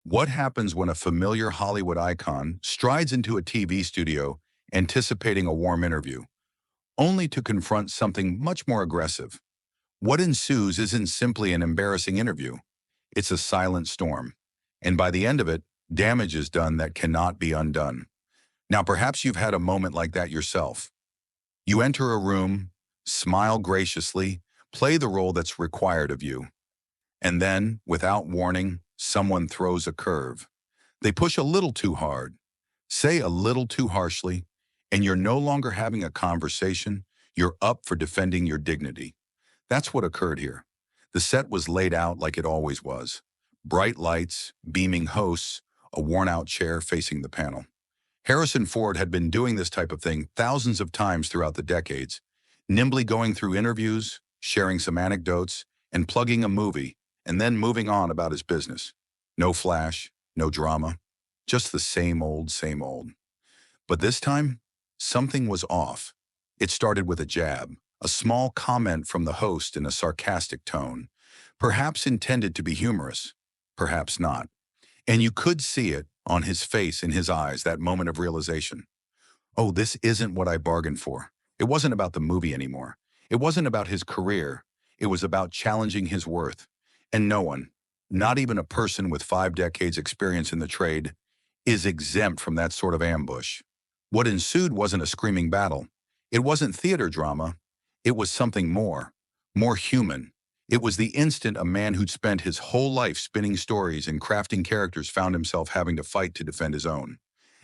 What happens when a familiar Hollywood icon strides into a TV studio anticipating a warm interview, only to confront something much more aggressive? What ensues isn't simply an embarrassing interview. It's a silent storm. And by the end of it, damage is done that cannot be undone. Now, perhaps you've had a moment like that yourself. You enter a room, smile graciously, play the role that's required of you, and then, without warning, someone throws a curve. They push a little too hard, say a little too harshly, and you're no longer having a conversation, you're up for defending your dignity. That's what occurred here. The set was laid out like it always was. Bright lights, beaming hosts, a worn-out chair facing the panel. Harrison Ford had been doing this type of thing thousands of times throughout the decades, nimbly going through interviews, sharing some anecdotes, and plugging a movie, and then moving on about his business. No flash, no drama, just the same old, same old. But this time, something was off. It started with a jab, a small comment from the host in a sarcastic tone, perhaps intended to be humorous, perhaps not. And you could see it on his face, in his eyes, that moment of realization. Oh, this isn't what I bargained for. It wasn't about the movie anymore. It wasn't about his career. It was about challenging his worth. And no one, not even a person with 5 decades experience in the trade, is exempt from that sort of ambush. What ensued wasn't a screaming battle. It wasn't theater drama. It was something more human. It was the instant a man who'd spent his whole life spinning stories and crafting characters found himself having to fight to defend his own.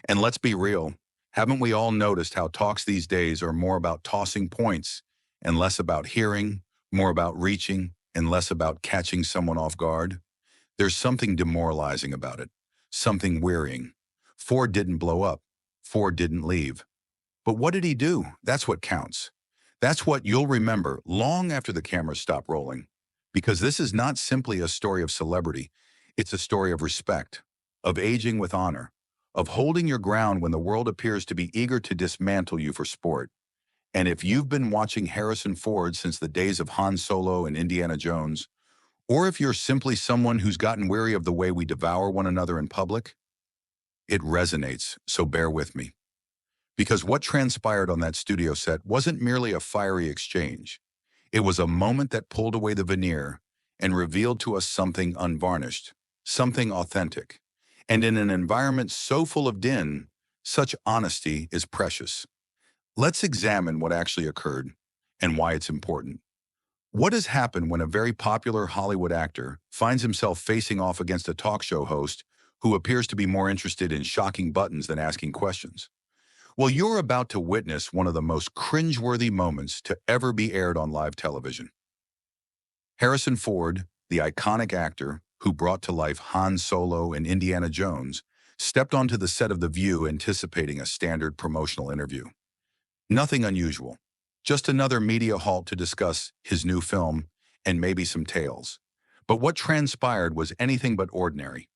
And let's be real, haven't we all noticed how talks these days are more about tossing points and less about hearing, more about reaching and less about catching someone off guard? There's something demoralizing about it, something wearying. Ford didn't blow up. Ford didn't leave. But what did he do? That's what counts. That's what you'll remember long after the cameras stop rolling. Because this is not simply a story of celebrity. It's a story of respect, of aging with honor, of holding your ground when the world appears to be eager to dismantle you for sport. And if you've been watching Harrison Ford since the days of Han Solo and Indiana Jones, or if you're simply someone who's gotten weary of the way we devour one another in public, it resonates, so bear with me. Because what transpired on that studio set wasn't merely a fiery exchange. It was a moment that pulled away the veneer and revealed to us something unvarnished, something authentic. And in an environment so full of din, such honesty is precious. Let's examine what actually occurred and why it's important. What has happened when a very popular Hollywood actor finds himself facing off against a talk show host who appears to be more interested in shocking buttons than asking questions? Well, you're about to witness one of the most cringeworthy moments to ever be aired on live television. Harrison Ford, the iconic actor who brought to life Han Solo and Indiana Jones, stepped onto the set of The View anticipating a standard promotional interview. Nothing unusual, just another media halt to discuss his new film and maybe some tales. But what transpired was anything but ordinary.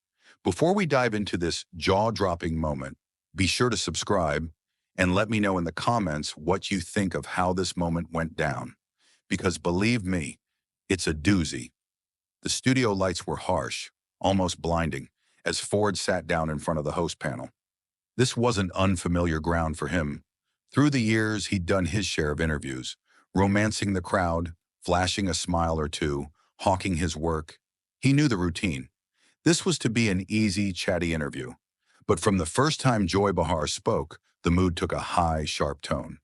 Before we dive into this jaw-dropping moment, be sure to subscribe and let me know in the comments what you think of how this moment went down. Because believe me, it's a doozy. The studio lights were harsh, almost blinding, as Ford sat down in front of the host panel. This wasn't unfamiliar ground for him. Through the years, he'd done his share of interviews, romancing the crowd, flashing a smile or two, hawking his work. He knew the routine. This was to be an easy, chatty interview. But from the first time Joy Behar spoke, the mood took a high, sharp tone.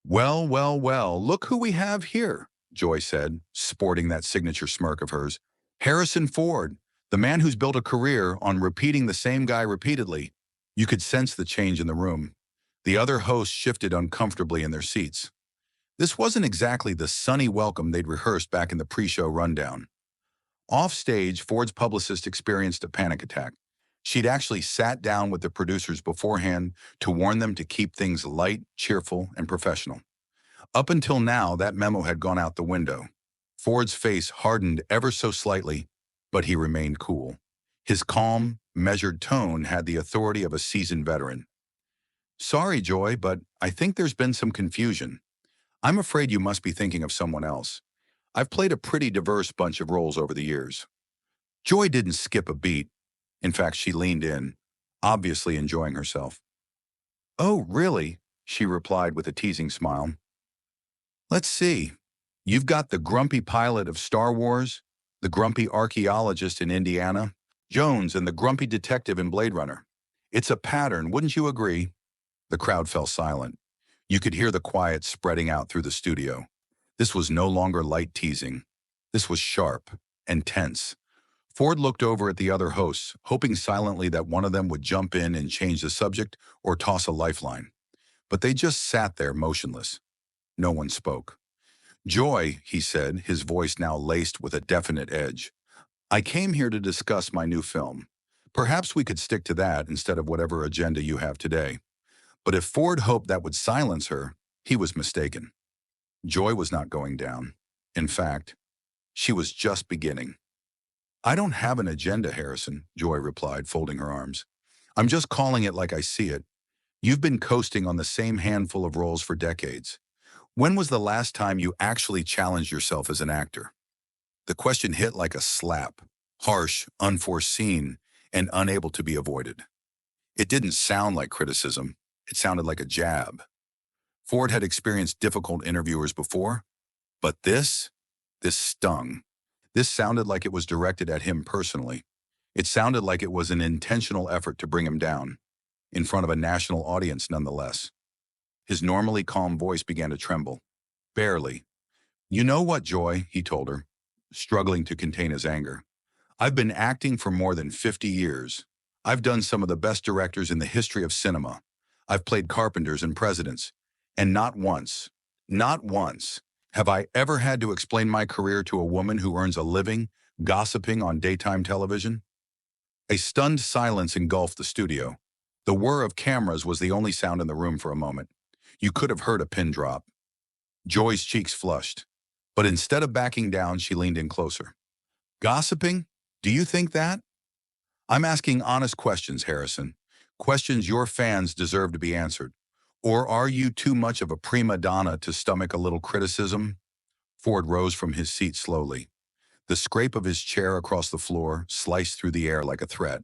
Well, look who we have here, Joy said, sporting that signature smirk of hers. Harrison Ford, the man who's built a career on repeating the same guy repeatedly. You could sense the change in the room. The other hosts shifted uncomfortably in their seats. This wasn't exactly the sunny welcome they'd rehearsed back in the pre-show rundown. Off stage, Ford's publicist experienced a panic attack. She'd actually sat down with the producers beforehand to warn them to keep things light, cheerful, and professional. Up until now, that memo had gone out the window. Ford's face hardened ever so slightly, but he remained cool. His calm, measured tone had the authority of a seasoned veteran. Sorry, Joy, but I think there's been some confusion. I'm afraid you must be thinking of someone else. I've played a pretty diverse bunch of roles over the years. Joy didn't skip a beat. In fact, she leaned in, obviously enjoying herself. "Oh, really?" she replied with a teasing smile. "Let's see. You've got the grumpy pilot of Star Wars, the grumpy archaeologist in Indiana Jones, and the grumpy detective in Blade Runner. It's a pattern, wouldn't you agree?" The crowd fell silent. You could hear the quiet spreading out through the studio. This was no longer light teasing. This was sharp and tense. Ford looked over at the other hosts, hoping silently that one of them would jump in and change the subject or toss a lifeline. But they just sat there motionless. No one spoke. "Joy," he said, his voice now laced with a definite edge. "I came here to discuss my new film. Perhaps we could stick to that instead of whatever agenda you have today." But if Ford hoped that would silence her, he was mistaken. Joy was not going down. In fact, she was just beginning. "I don't have an agenda, Harrison," Joy replied, folding her arms. "I'm just calling it like I see it. You've been coasting on the same handful of roles for decades. When was the last time you actually challenged yourself as an actor?" The question hit like a slap, harsh, unforeseen, and unable to be avoided. It didn't sound like criticism. It sounded like a jab. Ford had experienced difficult interviewers before, but this stung. This sounded like it was directed at him personally. It sounded like it was an intentional effort to bring him down, in front of a national audience nonetheless. His normally calm voice began to tremble. Barely. "You know what, Joy," he told her, struggling to contain his anger. "I've been acting for more than 50 years. I've done some of the best directors in the history of cinema. I've played carpenters and presidents. And not once, have I ever had to explain my career to a woman who earns a living gossiping on daytime television." A stunned silence engulfed the studio. The whir of cameras was the only sound in the room for a moment. You could have heard a pin drop. Joy's cheeks flushed. But instead of backing down, she leaned in closer. "Gossiping? Do you think that?" "I'm asking honest questions, Harrison. Questions your fans deserve to be answered. Or are you too much of a prima donna to stomach a little criticism?" Ford rose from his seat slowly. The scrape of his chair across the floor sliced through the air like a threat.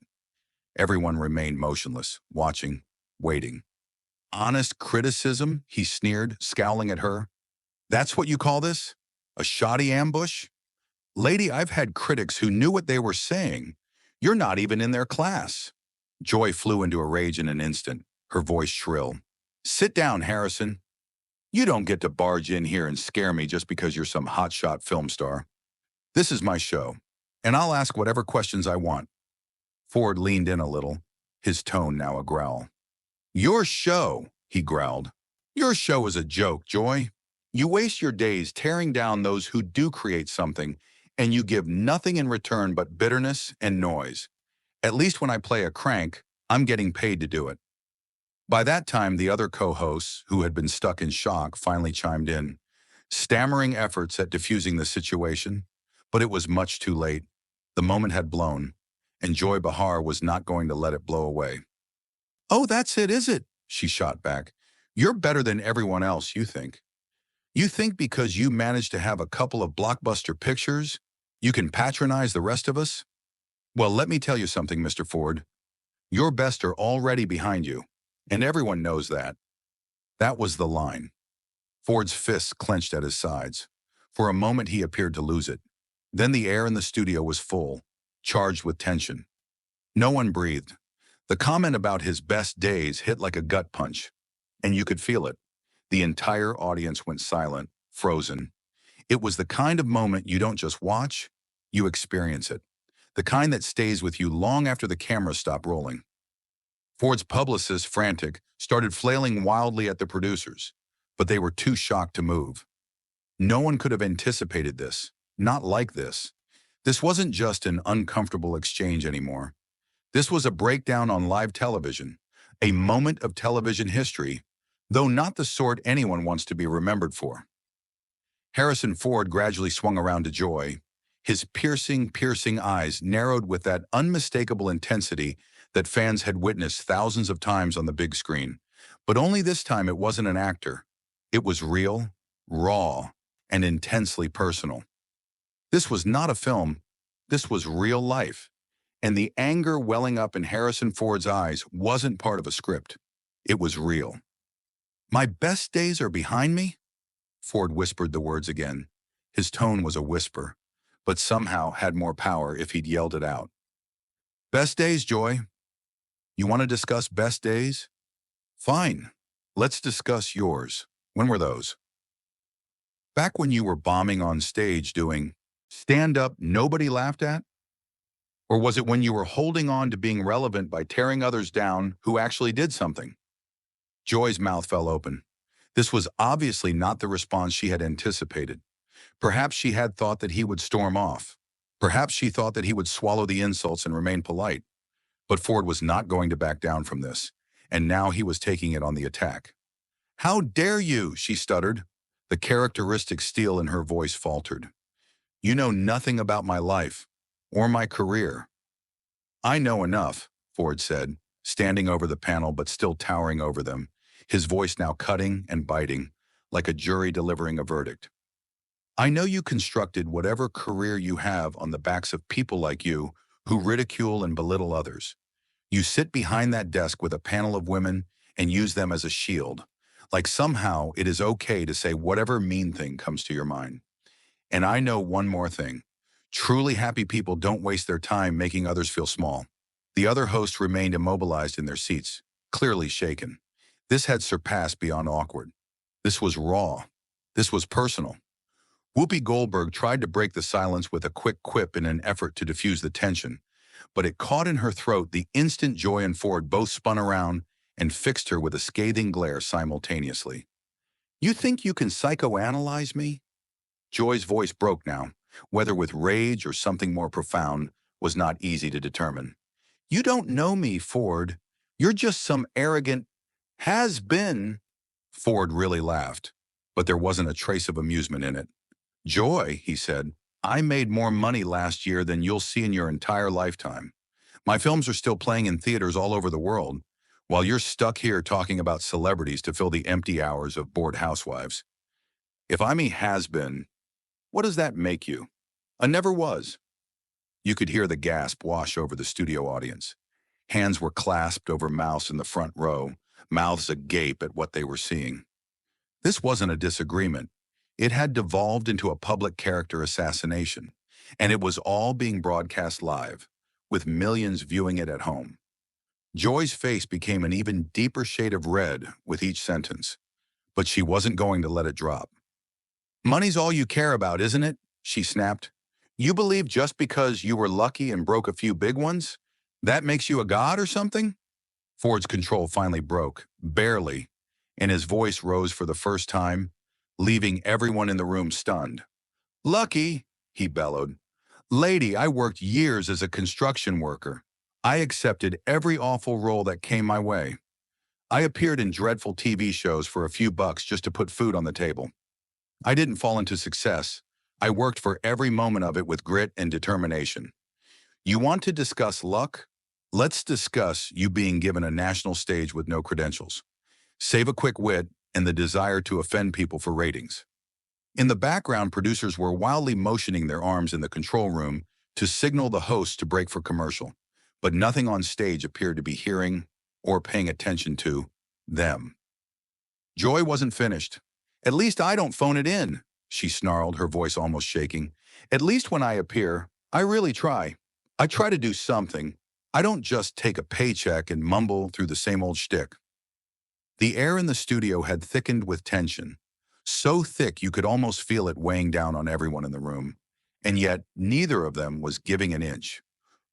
Everyone remained motionless, watching, waiting. "Honest criticism?" he sneered, scowling at her. "That's what you call this? A shoddy ambush? Lady, I've had critics who knew what they were saying. You're not even in their class." Joy flew into a rage in an instant, her voice shrill. "Sit down, Harrison. You don't get to barge in here and scare me just because you're some hotshot film star. This is my show, and I'll ask whatever questions I want." Ford leaned in a little, his tone now a growl. "Your show," he growled. "Your show is a joke, Joy. You waste your days tearing down those who do create something, and you give nothing in return but bitterness and noise. At least when I play a crank, I'm getting paid to do it." By that time, the other co-hosts, who had been stuck in shock, finally chimed in, stammering efforts at diffusing the situation, but it was much too late. The moment had blown, and Joy Behar was not going to let it blow away. "Oh, that's it, is it?" she shot back. "You're better than everyone else, you think. You think because you managed to have a couple of blockbuster pictures, you can patronize the rest of us? Well, let me tell you something, Mr. Ford. Your best are already behind you, and everyone knows that." That was the line. Ford's fists clenched at his sides. For a moment, he appeared to lose it. Then the air in the studio was full, charged with tension. No one breathed. The comment about his best days hit like a gut punch, and you could feel it. The entire audience went silent, frozen. It was the kind of moment you don't just watch, you experience it. The kind that stays with you long after the cameras stop rolling. Ford's publicists, frantic, started flailing wildly at the producers, but they were too shocked to move. No one could have anticipated this, not like this. This wasn't just an uncomfortable exchange anymore. This was a breakdown on live television, a moment of television history, though not the sort anyone wants to be remembered for. Harrison Ford gradually swung around to Joy. His piercing eyes narrowed with that unmistakable intensity that fans had witnessed thousands of times on the big screen. But only this time it wasn't an actor. It was real, raw, and intensely personal. This was not a film. This was real life. And the anger welling up in Harrison Ford's eyes wasn't part of a script. It was real. My best days are behind me? Ford whispered the words again. His tone was a whisper, but somehow had more power if he'd yelled it out. Best days, Joy. You want to discuss best days? Fine. Let's discuss yours. When were those? Back when you were bombing on stage doing stand-up nobody laughed at? Or was it when you were holding on to being relevant by tearing others down who actually did something? Joy's mouth fell open. This was obviously not the response she had anticipated. Perhaps she had thought that he would storm off. Perhaps she thought that he would swallow the insults and remain polite. But Ford was not going to back down from this, and now he was taking it on the attack. How dare you, she stuttered. The characteristic steel in her voice faltered. You know nothing about my life, or my career. I know enough, Ford said, standing over the panel but still towering over them, his voice now cutting and biting, like a jury delivering a verdict. I know you constructed whatever career you have on the backs of people like you who ridicule and belittle others. You sit behind that desk with a panel of women and use them as a shield, like somehow it is okay to say whatever mean thing comes to your mind. And I know one more thing. Truly happy people don't waste their time making others feel small. The other hosts remained immobilized in their seats, clearly shaken. This had surpassed beyond awkward. This was raw. This was personal. Whoopi Goldberg tried to break the silence with a quick quip in an effort to diffuse the tension, but it caught in her throat the instant Joy and Ford both spun around and fixed her with a scathing glare simultaneously. You think you can psychoanalyze me? Joy's voice broke now. Whether with rage or something more profound was not easy to determine. You don't know me, Ford. You're just some arrogant has-been. Ford really laughed, but there wasn't a trace of amusement in it. Joy, he said, I made more money last year than you'll see in your entire lifetime. My films are still playing in theaters all over the world, while you're stuck here talking about celebrities to fill the empty hours of bored housewives. If I'm a has-been, what does that make you? A never was. You could hear the gasp wash over the studio audience. Hands were clasped over mouths in the front row, mouths agape at what they were seeing. This wasn't a disagreement. It had devolved into a public character assassination, and it was all being broadcast live, with millions viewing it at home. Joy's face became an even deeper shade of red with each sentence, but she wasn't going to let it drop. Money's all you care about, isn't it? She snapped. You believe just because you were lucky and broke a few big ones, that makes you a god or something? Ford's control finally broke, barely, and his voice rose for the first time, leaving everyone in the room stunned. Lucky, he bellowed. Lady, I worked years as a construction worker. I accepted every awful role that came my way. I appeared in dreadful TV shows for a few bucks just to put food on the table. I didn't fall into success. I worked for every moment of it with grit and determination. You want to discuss luck? Let's discuss you being given a national stage with no credentials. Save a quick wit and the desire to offend people for ratings. In the background, producers were wildly motioning their arms in the control room to signal the host to break for commercial, but nothing on stage appeared to be hearing or paying attention to them. Joy wasn't finished. At least I don't phone it in, she snarled, her voice almost shaking. At least when I appear, I really try. I try to do something. I don't just take a paycheck and mumble through the same old shtick. The air in the studio had thickened with tension, so thick you could almost feel it weighing down on everyone in the room, and yet neither of them was giving an inch.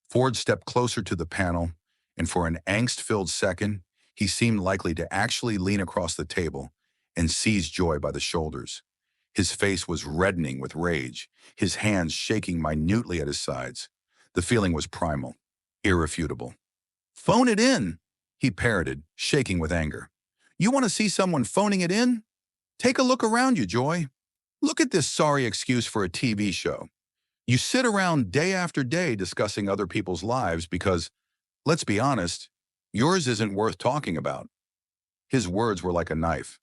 Ford stepped closer to the panel, and for an angst-filled second, he seemed likely to actually lean across the table and seize Joy by the shoulders. His face was reddening with rage, his hands shaking minutely at his sides. The feeling was primal, irrefutable. Phone it in, he parroted, shaking with anger. You want to see someone phoning it in? Take a look around you, Joy. Look at this sorry excuse for a TV show. You sit around day after day discussing other people's lives because, let's be honest, yours isn't worth talking about. His words were like a knife.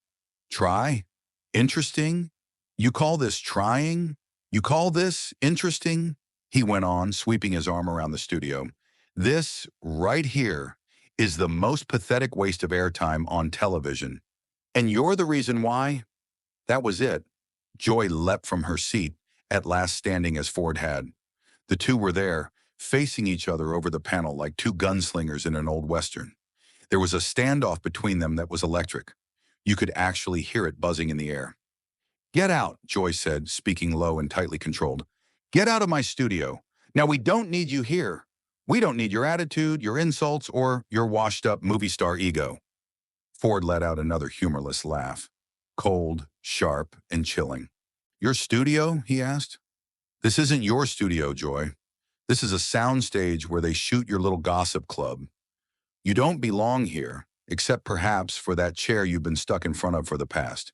Try? Interesting? You call this trying? You call this interesting? He went on, sweeping his arm around the studio. This, right here, is the most pathetic waste of airtime on television. And you're the reason why? That was it. Joy leapt from her seat, at last standing as Ford had. The two were there, facing each other over the panel like two gunslingers in an old Western. There was a standoff between them that was electric. You could actually hear it buzzing in the air. "Get out," Joy said, speaking low and tightly controlled. "Get out of my studio. Now, we don't need you here. We don't need your attitude, your insults, or your washed-up movie star ego." Ford let out another humorless laugh. Cold, sharp, and chilling. "Your studio?" he asked. "This isn't your studio, Joy. This is a soundstage where they shoot your little gossip club. You don't belong here, except perhaps for that chair you've been stuck in front of for the past,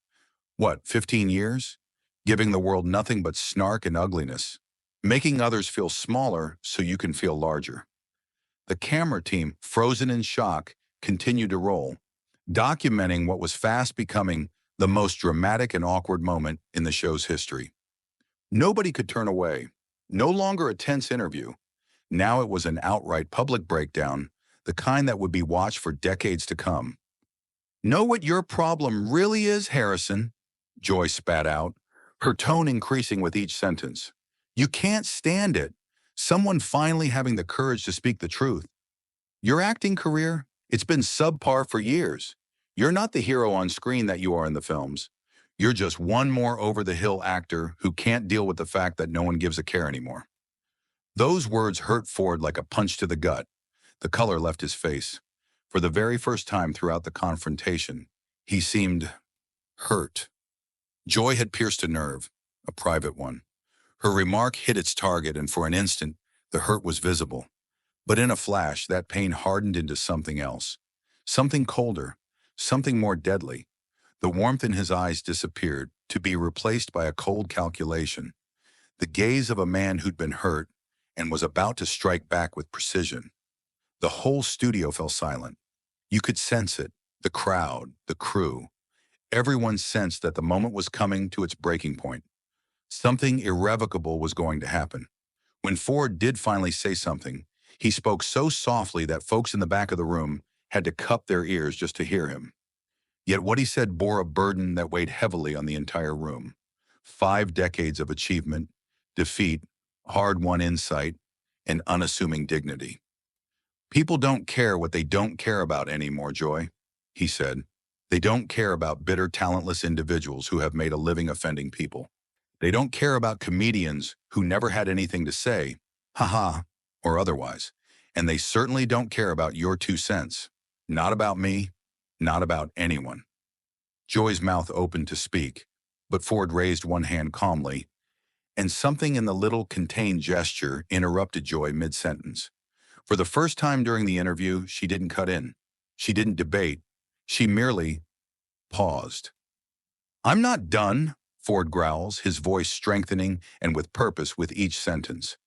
what, 15 years? Giving the world nothing but snark and ugliness, making others feel smaller so you can feel larger." The camera team, frozen in shock, continued to roll, documenting what was fast becoming the most dramatic and awkward moment in the show's history. Nobody could turn away. No longer a tense interview. Now it was an outright public breakdown, the kind that would be watched for decades to come. "Know what your problem really is, Harrison?" Joy spat out, her tone increasing with each sentence. "You can't stand it. Someone finally having the courage to speak the truth. Your acting career, it's been subpar for years. You're not the hero on screen that you are in the films. You're just one more over-the-hill actor who can't deal with the fact that no one gives a care anymore." Those words hurt Ford like a punch to the gut. The color left his face. For the very first time throughout the confrontation, he seemed hurt. Joy had pierced a nerve, a private one. Her remark hit its target, and for an instant, the hurt was visible. But in a flash, that pain hardened into something else. Something colder, something more deadly. The warmth in his eyes disappeared, to be replaced by a cold calculation. The gaze of a man who'd been hurt and was about to strike back with precision. The whole studio fell silent. You could sense it, the crowd, the crew. Everyone sensed that the moment was coming to its breaking point. Something irrevocable was going to happen. When Ford did finally say something, he spoke so softly that folks in the back of the room had to cup their ears just to hear him. Yet what he said bore a burden that weighed heavily on the entire room. 5 decades of achievement, defeat, hard-won insight, and unassuming dignity. "People don't care what they don't care about anymore, Joy," he said. "They don't care about bitter, talentless individuals who have made a living offending people. They don't care about comedians who never had anything to say, haha, or otherwise. And they certainly don't care about your 2 cents. Not about me, not about anyone." Joy's mouth opened to speak, but Ford raised one hand calmly, and something in the little contained gesture interrupted Joy mid-sentence. For the first time during the interview, she didn't cut in. She didn't debate. She merely paused. "I'm not done," Ford growls, his voice strengthening and with purpose with each sentence.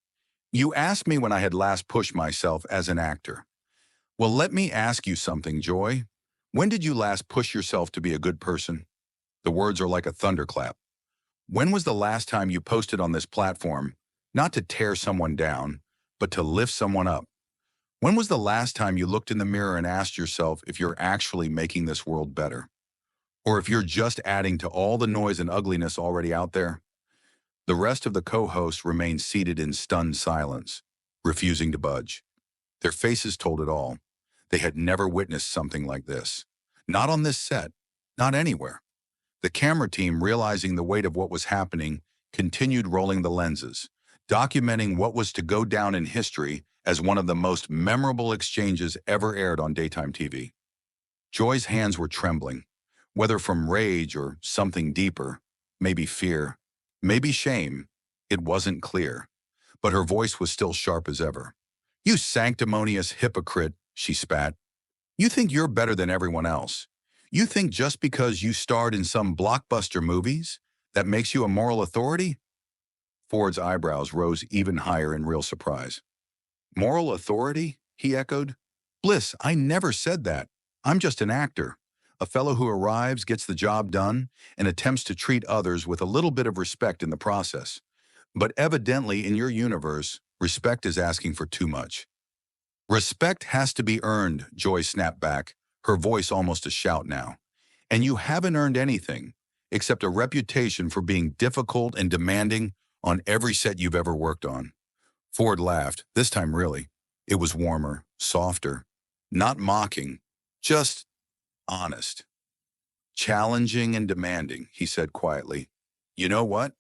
"You asked me when I had last pushed myself as an actor. Well, let me ask you something, Joy. When did you last push yourself to be a good person?" The words are like a thunderclap. "When was the last time you posted on this platform, not to tear someone down, but to lift someone up? When was the last time you looked in the mirror and asked yourself if you're actually making this world better? Or if you're just adding to all the noise and ugliness already out there?" The rest of the co-hosts remained seated in stunned silence, refusing to budge. Their faces told it all. They had never witnessed something like this. Not on this set, not anywhere. The camera team, realizing the weight of what was happening, continued rolling the lenses, documenting what was to go down in history as one of the most memorable exchanges ever aired on daytime TV. Joy's hands were trembling, whether from rage or something deeper, maybe fear, maybe shame. It wasn't clear, but her voice was still sharp as ever. "You sanctimonious hypocrite," she spat. "You think you're better than everyone else. You think just because you starred in some blockbuster movies, that makes you a moral authority?" Ford's eyebrows rose even higher in real surprise. "Moral authority?" he echoed. "Bliss, I never said that. I'm just an actor. A fellow who arrives, gets the job done, and attempts to treat others with a little bit of respect in the process. But evidently in your universe, respect is asking for too much." Respect has to be earned, Joy snapped back, her voice almost a shout now. And you haven't earned anything, except a reputation for being difficult and demanding on every set you've ever worked on. Ford laughed, this time really. It was warmer, softer, not mocking, just honest. Challenging and demanding, he said quietly. You know what?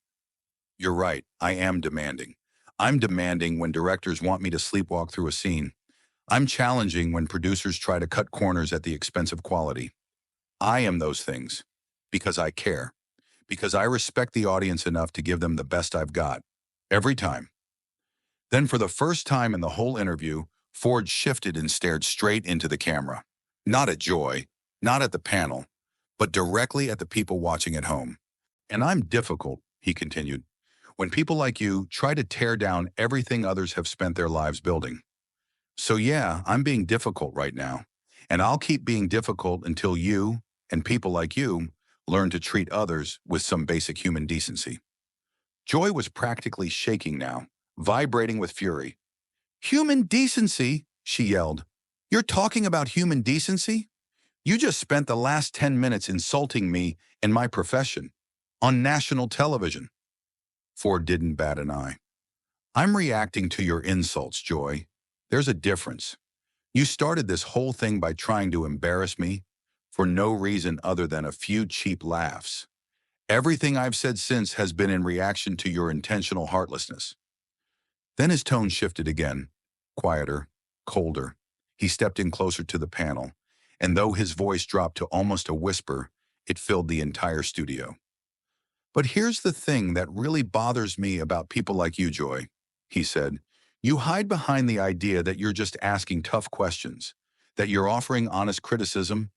You're right, I am demanding. I'm demanding when directors want me to sleepwalk through a scene. I'm challenging when producers try to cut corners at the expense of quality. I am those things because I care, because I respect the audience enough to give them the best I've got. Every time. Then for the first time in the whole interview, Ford shifted and stared straight into the camera. Not at Joy, not at the panel, but directly at the people watching at home. And I'm difficult, he continued, when people like you try to tear down everything others have spent their lives building. So yeah, I'm being difficult right now. And I'll keep being difficult until you, and people like you, learn to treat others with some basic human decency. Joy was practically shaking now, vibrating with fury. Human decency, she yelled. You're talking about human decency? You just spent the last 10 minutes insulting me and my profession on national television. Ford didn't bat an eye. I'm reacting to your insults, Joy. There's a difference. You started this whole thing by trying to embarrass me for no reason other than a few cheap laughs. Everything I've said since has been in reaction to your intentional heartlessness. Then his tone shifted again, quieter, colder. He stepped in closer to the panel, and though his voice dropped to almost a whisper, it filled the entire studio. But here's the thing that really bothers me about people like you, Joy, he said. You hide behind the idea that you're just asking tough questions, that you're offering honest criticism.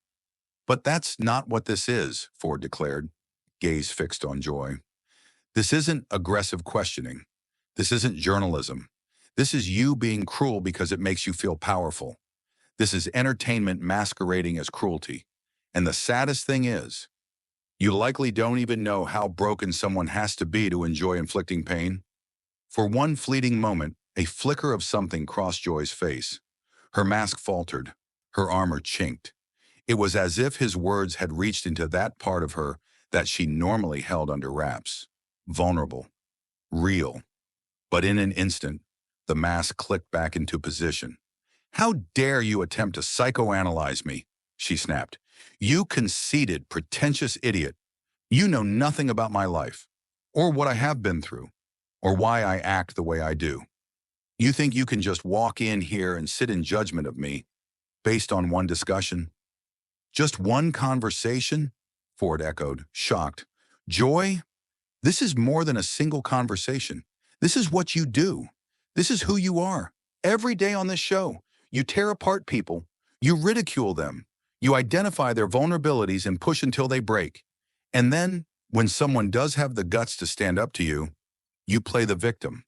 But that's not what this is, Ford declared, gaze fixed on Joy. This isn't aggressive questioning. This isn't journalism. This is you being cruel because it makes you feel powerful. This is entertainment masquerading as cruelty. And the saddest thing is, you likely don't even know how broken someone has to be to enjoy inflicting pain. For one fleeting moment, a flicker of something crossed Joy's face. Her mask faltered. Her armor chinked. It was as if his words had reached into that part of her that she normally held under wraps. Vulnerable. Real. But in an instant, the mask clicked back into position. How dare you attempt to psychoanalyze me, she snapped. You conceited, pretentious idiot. You know nothing about my life, or what I have been through, or why I act the way I do. You think you can just walk in here and sit in judgment of me based on one discussion? Just one conversation? Ford echoed, shocked. Joy, this is more than a single conversation. This is what you do. This is who you are. Every day on this show, you tear apart people. You ridicule them. You identify their vulnerabilities and push until they break. And then, when someone does have the guts to stand up to you, you play the victim.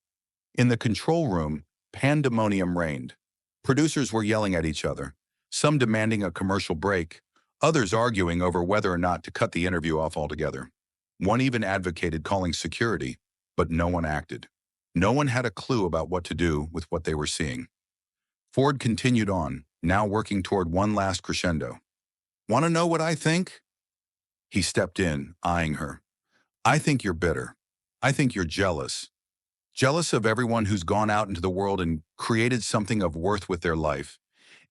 In the control room, pandemonium reigned. Producers were yelling at each other, some demanding a commercial break, others arguing over whether or not to cut the interview off altogether. One even advocated calling security, but no one acted. No one had a clue about what to do with what they were seeing. Ford continued on, now working toward one last crescendo. Want to know what I think? He stepped in, eyeing her. I think you're bitter. I think you're jealous. Jealous of everyone who's gone out into the world and created something of worth with their life.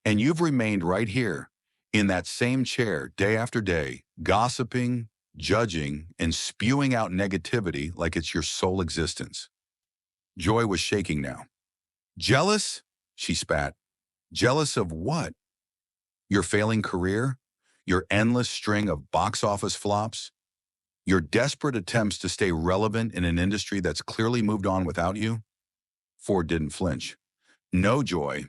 And you've remained right here, in that same chair, day after day, gossiping, judging, and spewing out negativity like it's your sole existence. Joy was shaking now. Jealous? She spat. Jealous of what? Your failing career? Your endless string of box office flops? Your desperate attempts to stay relevant in an industry that's clearly moved on without you? Ford didn't flinch. No, Joy.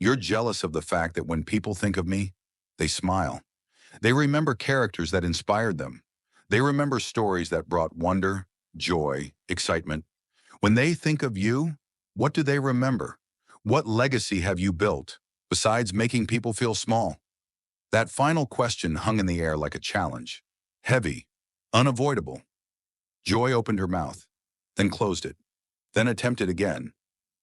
You're jealous of the fact that when people think of me, they smile. They remember characters that inspired them. They remember stories that brought wonder, joy, excitement. When they think of you, what do they remember? What legacy have you built, besides making people feel small? That final question hung in the air like a challenge. Heavy, unavoidable. Joy opened her mouth, then closed it, then attempted again,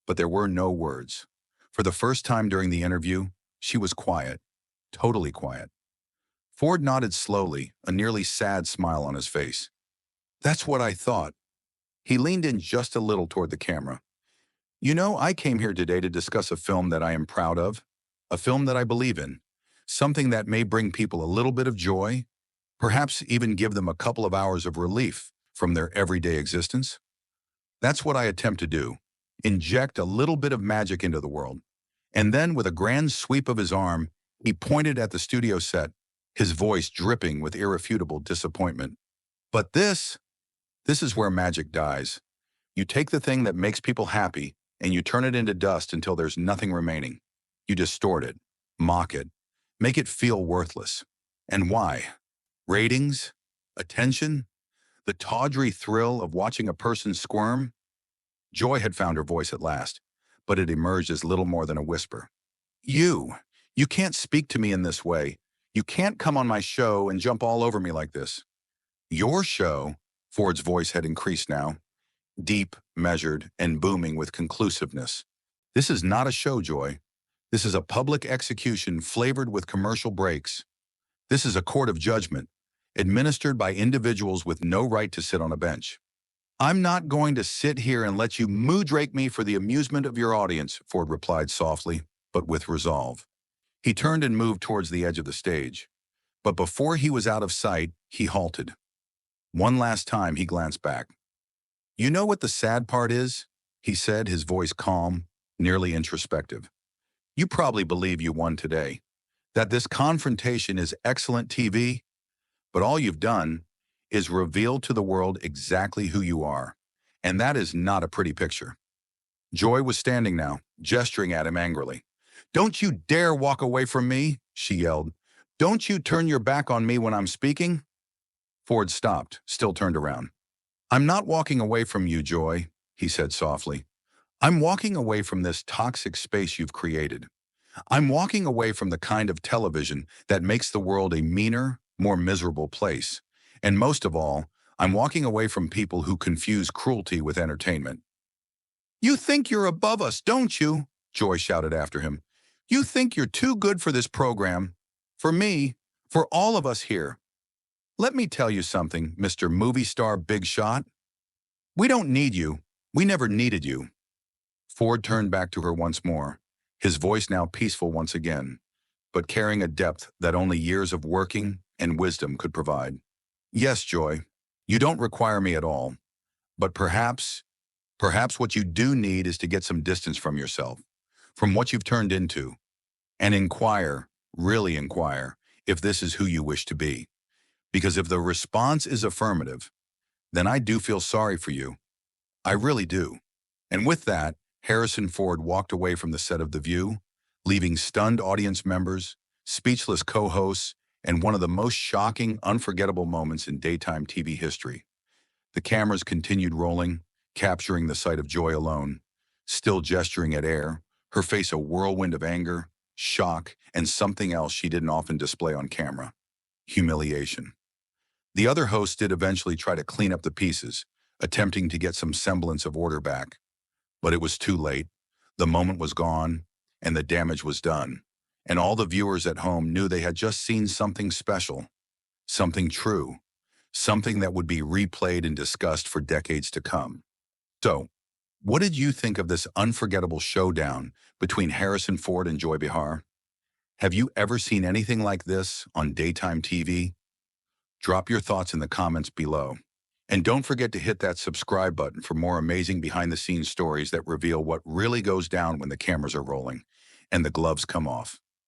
but there were no words. For the first time during the interview, she was quiet, totally quiet. Ford nodded slowly, a nearly sad smile on his face. That's what I thought. He leaned in just a little toward the camera. You know, I came here today to discuss a film that I am proud of, a film that I believe in, something that may bring people a little bit of joy, perhaps even give them a couple of hours of relief from their everyday existence. That's what I attempt to do, inject a little bit of magic into the world. And then, with a grand sweep of his arm, he pointed at the studio set, his voice dripping with irrefutable disappointment. But this is where magic dies. You take the thing that makes people happy and you turn it into dust until there's nothing remaining. You distort it, mock it, make it feel worthless. And why? Ratings? Attention? The tawdry thrill of watching a person squirm? Joy had found her voice at last, but it emerged as little more than a whisper. You can't speak to me in this way. You can't come on my show and jump all over me like this. Your show? Ford's voice had increased now, deep, measured, and booming with conclusiveness. This is not a show, Joy. This is a public execution flavored with commercial breaks. This is a court of judgment, administered by individuals with no right to sit on a bench. I'm not going to sit here and let you mood-rake me for the amusement of your audience, Ford replied softly, but with resolve. He turned and moved towards the edge of the stage. But before he was out of sight, he halted. One last time, he glanced back. You know what the sad part is? He said, his voice calm, nearly introspective. You probably believe you won today, that this confrontation is excellent TV, but all you've done is reveal to the world exactly who you are, and that is not a pretty picture. Joy was standing now, gesturing at him angrily. Don't you dare walk away from me, she yelled. Don't you turn your back on me when I'm speaking? Ford stopped, still turned around. I'm not walking away from you, Joy, he said softly. I'm walking away from this toxic space you've created. I'm walking away from the kind of television that makes the world a meaner, more miserable place. And most of all, I'm walking away from people who confuse cruelty with entertainment. You think you're above us, don't you? Joy shouted after him. You think you're too good for this program. For me, for all of us here. Let me tell you something, Mr. Movie Star Big Shot. We don't need you. We never needed you. Ford turned back to her once more, his voice now peaceful once again, but carrying a depth that only years of working and wisdom could provide. Yes, Joy, you don't require me at all, but perhaps what you do need is to get some distance from yourself, from what you've turned into, and inquire, really inquire, if this is who you wish to be. Because if the response is affirmative, then I do feel sorry for you. I really do. And with that, Harrison Ford walked away from the set of The View, leaving stunned audience members, speechless co-hosts, and one of the most shocking, unforgettable moments in daytime TV history. The cameras continued rolling, capturing the sight of Joy alone, still gesturing at air, her face a whirlwind of anger, shock, and something else she didn't often display on camera: humiliation. The other hosts did eventually try to clean up the pieces, attempting to get some semblance of order back. But it was too late. The moment was gone, and the damage was done. And all the viewers at home knew they had just seen something special, something true, something that would be replayed and discussed for decades to come. So, what did you think of this unforgettable showdown between Harrison Ford and Joy Behar? Have you ever seen anything like this on daytime TV? Drop your thoughts in the comments below. And don't forget to hit that subscribe button for more amazing behind-the-scenes stories that reveal what really goes down when the cameras are rolling and the gloves come off.